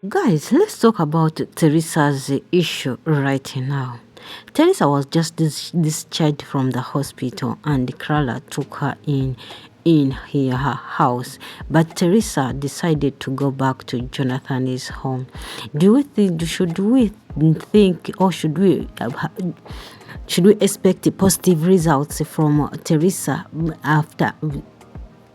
Guys, let's talk about Teresa's issue right now. Teresa was just discharged from the hospital and Clara took her in her house, but Teresa decided to go back to Jonathan's home. Do we think or should we expect positive results from Teresa after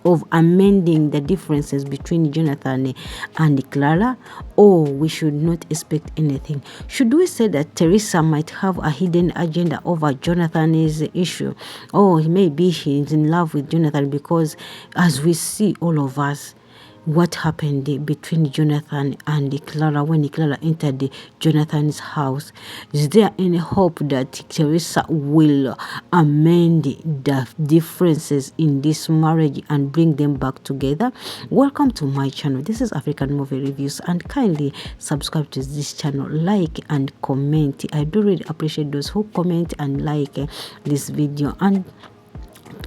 of amending the differences between Jonathan and Clara, or we should not expect anything? Should we say that Teresa might have a hidden agenda over Jonathan's issue, or maybe she's in love with Jonathan? Because as we see, all of us, what happened between Jonathan and Clara when Clara entered Jonathan's house. Is there any hope that Teresa will amend the differences in this marriage and bring them back together? Welcome to my channel. This is African Movie Reviews, and kindly subscribe to this channel, like and comment. I do really appreciate those who comment and like this video, and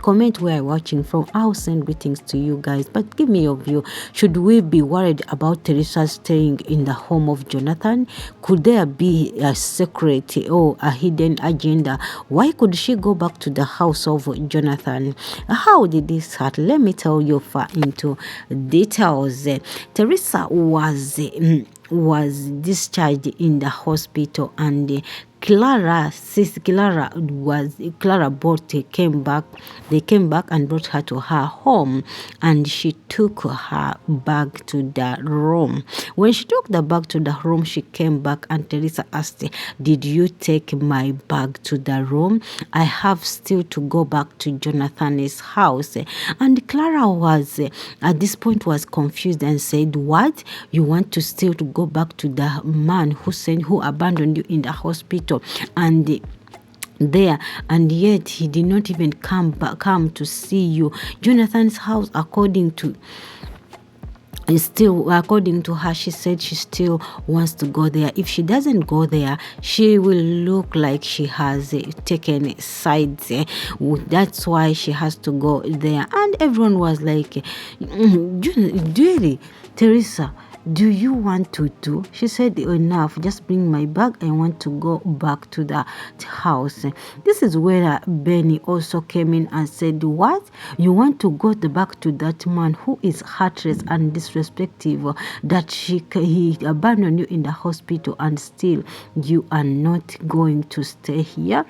comment where you're watching from. I'll send greetings to you guys, but give me your view. Should we be worried about Teresa staying in the home of Jonathan? Could there be a secret or a hidden agenda? Why could she go back to the house of Jonathan? How did this start? Let me tell you far into details. Teresa was discharged in the hospital, and Clara came back. They came back and brought her to her home, and she took her bag to the room. When she took the bag to the room, she came back and Teresa asked, "Did you take my bag to the room? I have still to go back to Jonathan's house." And Clara was at this point was confused and said, "What? You want to still to go back to the man who abandoned you in the hospital and there, and yet he did not even come to see you." Jonathan's house, according to her, she said she still wants to go there. If she doesn't go there, she will look like she has taken sides. That's why she has to go there. And everyone was like, really, Teresa, do you want to do? She said, "Enough, just bring my bag. I want to go back to the house." This is where Benny also came in and said, "What? You want to go back to that man who is heartless and disrespectful, that he abandoned you in the hospital, and still you are not going to stay here?"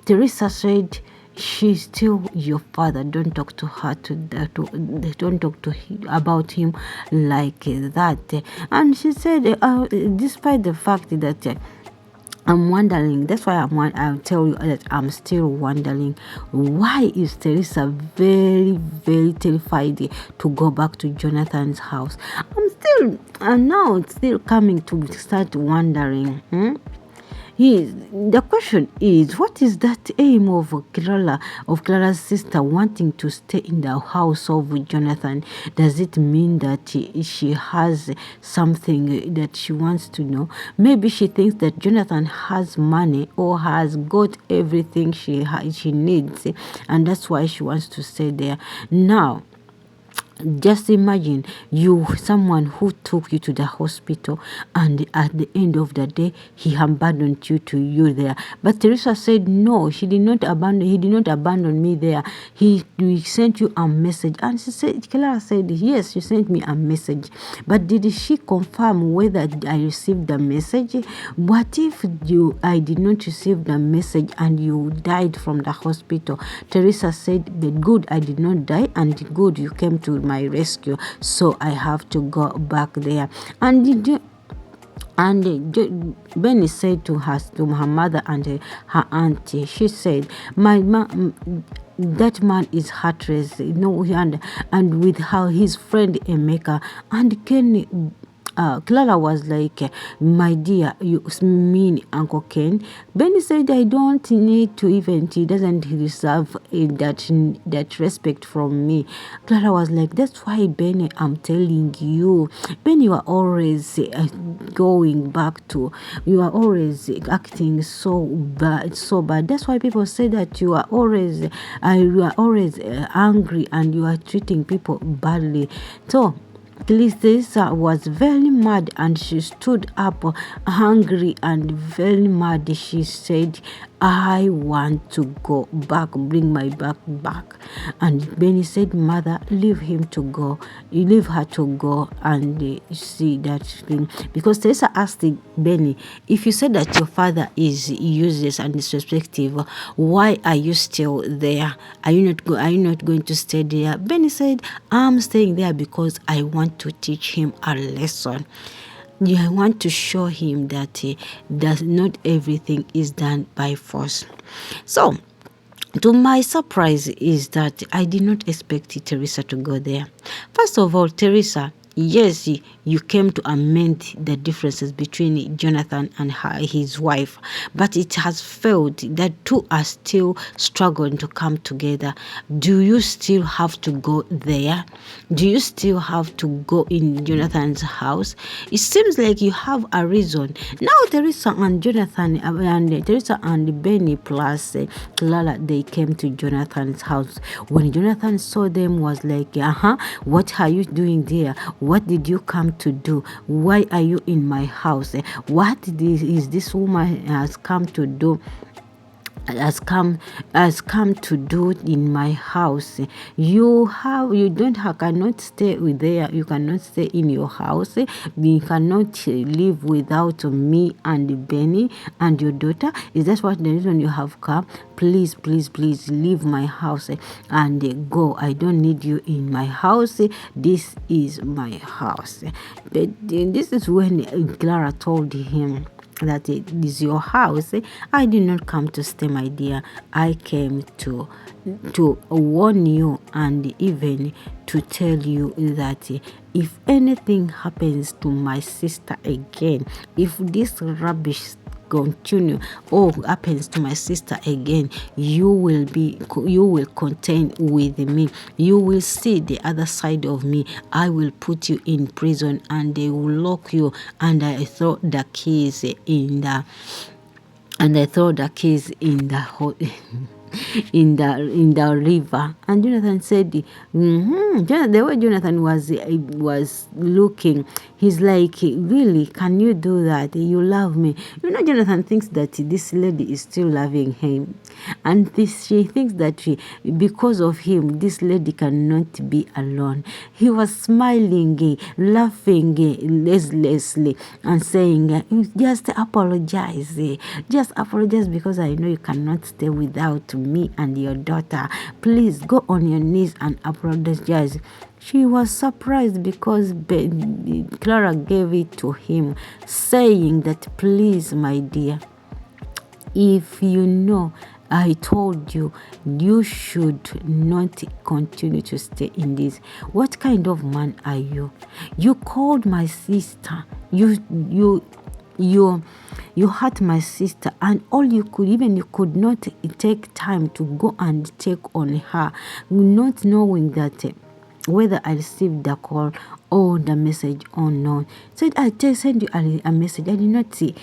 Teresa said, "She's still your father. Don't talk to her don't talk to him about him like that." And she said, despite the fact that I'm wondering, that's why I'll tell you that I'm still wondering, why is Teresa very, very terrified to go back to Jonathan's house? I'm still, now still coming to start wondering. The question is, what is that aim of Clara's sister wanting to stay in the house of Jonathan? Does it mean that she has something that she wants to know? Maybe she thinks that Jonathan has money or has got everything she needs, and that's why she wants to stay there. Now, just imagine someone who took you to the hospital, and at the end of the day he abandoned you there. But Teresa said, "No, he did not abandon me there. He sent you a message." And Clara said, "Yes, you sent me a message, but did she confirm whether I received the message? What if I did not receive the message and you died from the hospital?" Teresa said, "The good, I did not die, and good, you came to my rescue, so I have to go back there." And Benny said to her mother and her auntie, she said, "That man is heartless, and with his friend Emeka and Kenny." Clara was like, "My dear, you mean Uncle Ken?" Benny said, "I don't need to even, he doesn't deserve that respect from me." Clara was like, "That's why, Benny, I'm telling you. Benny, you are always you are always acting so bad. That's why people say that you are always angry and you are treating people badly." So Teresa was very mad and she stood up hungry and very mad. She said, I want to go back, bring my bag back. And Benny said, Mother, leave him to go. You leave her to go and see that thing. Because Teresa asked Benny, if you said that your father is useless and disrespectful, why are you still there? Are you not going to stay there? Benny said, I'm staying there because I want to teach him a lesson. I want to show him that not everything is done by force. So, to my surprise is that I did not expect Teresa to go there. First of all, Teresa, yes, you came to amend the differences between Jonathan and his wife, but it has failed. That two are still struggling to come together. Do you still have to go there? Do you still have to go in Jonathan's house? It seems like you have a reason. Now Teresa and Jonathan and Teresa and Benny plus Clara, they came to Jonathan's house. When Jonathan saw them, was like, what are you doing there? What did you come to do? Why are you in my house? What is this woman has come to do? Has come to do in my house. Cannot stay with there. You cannot stay in your house. You cannot live without me and Benny and your daughter. Is that what the reason you have come? Please leave my house and go. I don't need you in my house. This is my house. But this is when Clara told him that it is your house. I did not come to stay, my dear. I came to warn you and even to tell you that if anything happens to my sister again, if this rubbish continue or happens to my sister again, you will contend with me. You will see the other side of me. I will put you in prison and they will lock you, and I throw the keys in the in the river. And Jonathan said, the way Jonathan was looking, he's like, really, can you do that? You love me. Jonathan thinks that this lady is still loving him, and she thinks that because of him, this lady cannot be alone. He was smiling, laughing listlessly, and saying, just apologize because I know you cannot stay without me and your daughter. Please go on your knees and apologize. She was surprised because Clara gave it to him, saying that, please, my dear, if you know I told you, you should not continue to stay in this. What kind of man are you? You called my sister. You hurt my sister, and all you could not take time to go and take on her, not knowing that whether I received the call or the message or not. Said, I send you a message. I did not see.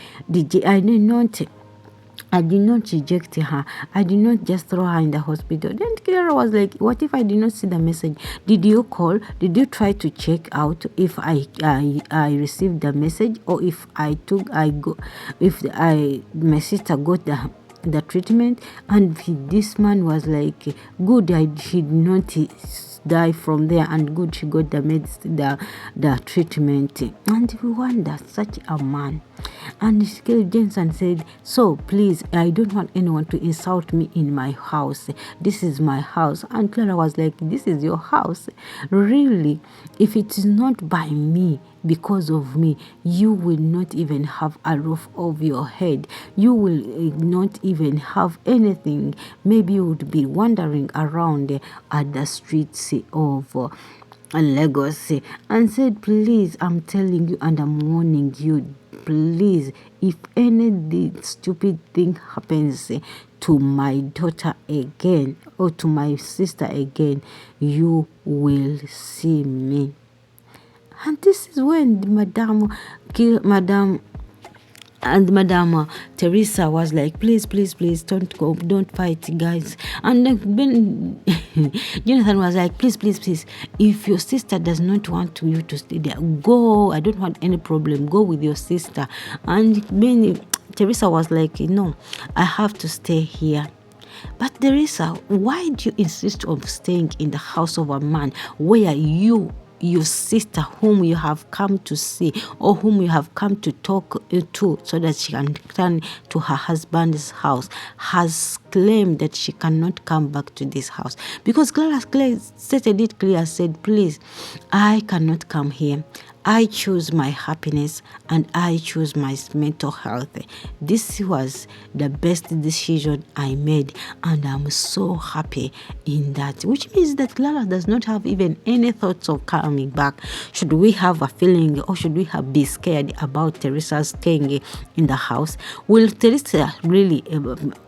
I did not reject her. I did not just throw her in the hospital. Then Clara was like, what if I did not see the message? Did you call? Did you try to check out if I received the message, or if my sister got the treatment? And this man was like, good, I did not die from there, and good, she got the treatment. And we wonder, such a man. And Jensen said, so please, I don't want anyone to insult me in my house. This is my house. And Clara was like, this is your house? Really? If it is not by me, because of me, you will not even have a roof over your head. You will not even have anything. Maybe you would be wandering around at the streets of Lagos. And said, please, I'm telling you and I'm warning you, please, if any stupid thing happens to my daughter again or to my sister again, you will see me. And this is when Madame And Madam Teresa was like, please, please, please, don't go, don't fight, guys. And then Jonathan was like, please, please, please, if your sister does not want you to stay there, go. I don't want any problem. Go with your sister. And then Teresa was like, no, I have to stay here. But Teresa, why do you insist on staying in the house of a man where your sister, whom you have come to see or whom you have come to talk to so that she can return to her husband's house, has claimed that she cannot come back to this house? Because Clara stated it clear, said, please, I cannot come here. I choose my happiness and I choose my mental health. This was the best decision I made, and I'm so happy in that. Which means that Clara does not have even any thoughts of coming back. Should we have a feeling, or should we be scared about Teresa staying in the house? Will Teresa really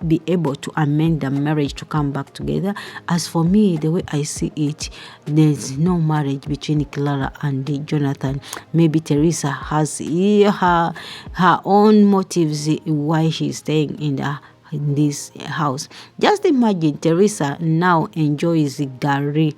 be able to amend the marriage to come back together? As for me, the way I see it, there's no marriage between Clara and Jonathan. Maybe Teresa has her own motives why she's staying in this house. Just imagine Teresa now enjoys gari.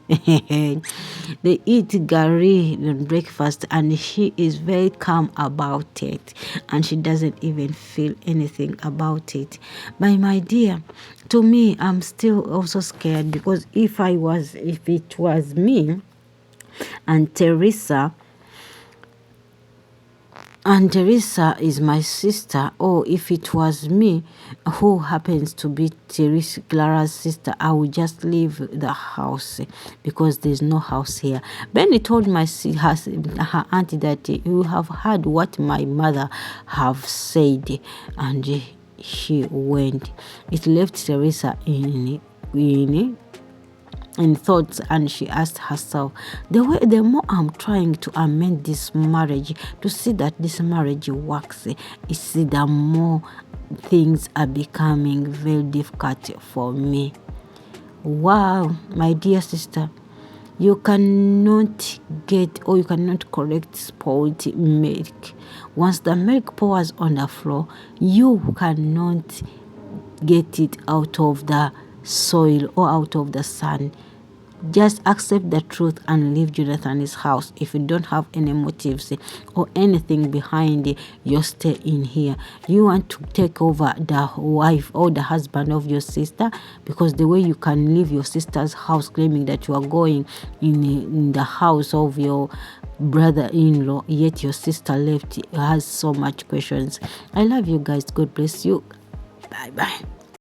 They eat gari breakfast and she is very calm about it, and she doesn't even feel anything about it. But my dear, to me, I'm still also scared, because if it was me and Teresa is my sister, or if it was me who happens to be Clara's sister, I would just leave the house, because there's no house here. Benny told her auntie that you have heard what my mother have said, and she went. It left Teresa in thoughts, and she asked herself, the more I'm trying to amend this marriage to see that this marriage works, the more things are becoming very difficult for me. Wow, my dear sister, you cannot get, or you cannot correct spoiled milk. Once the milk pours on the floor, you cannot get it out of the soil or out of the sun. Just accept the truth and leave Jonathan's house if you don't have any motives or anything behind your stay in here. You want to take over the wife or the husband of your sister, because the way you can leave your sister's house claiming that you are going in the house of your brother-in-law, yet your sister left, has so much questions. I love you guys. God bless you. Bye bye.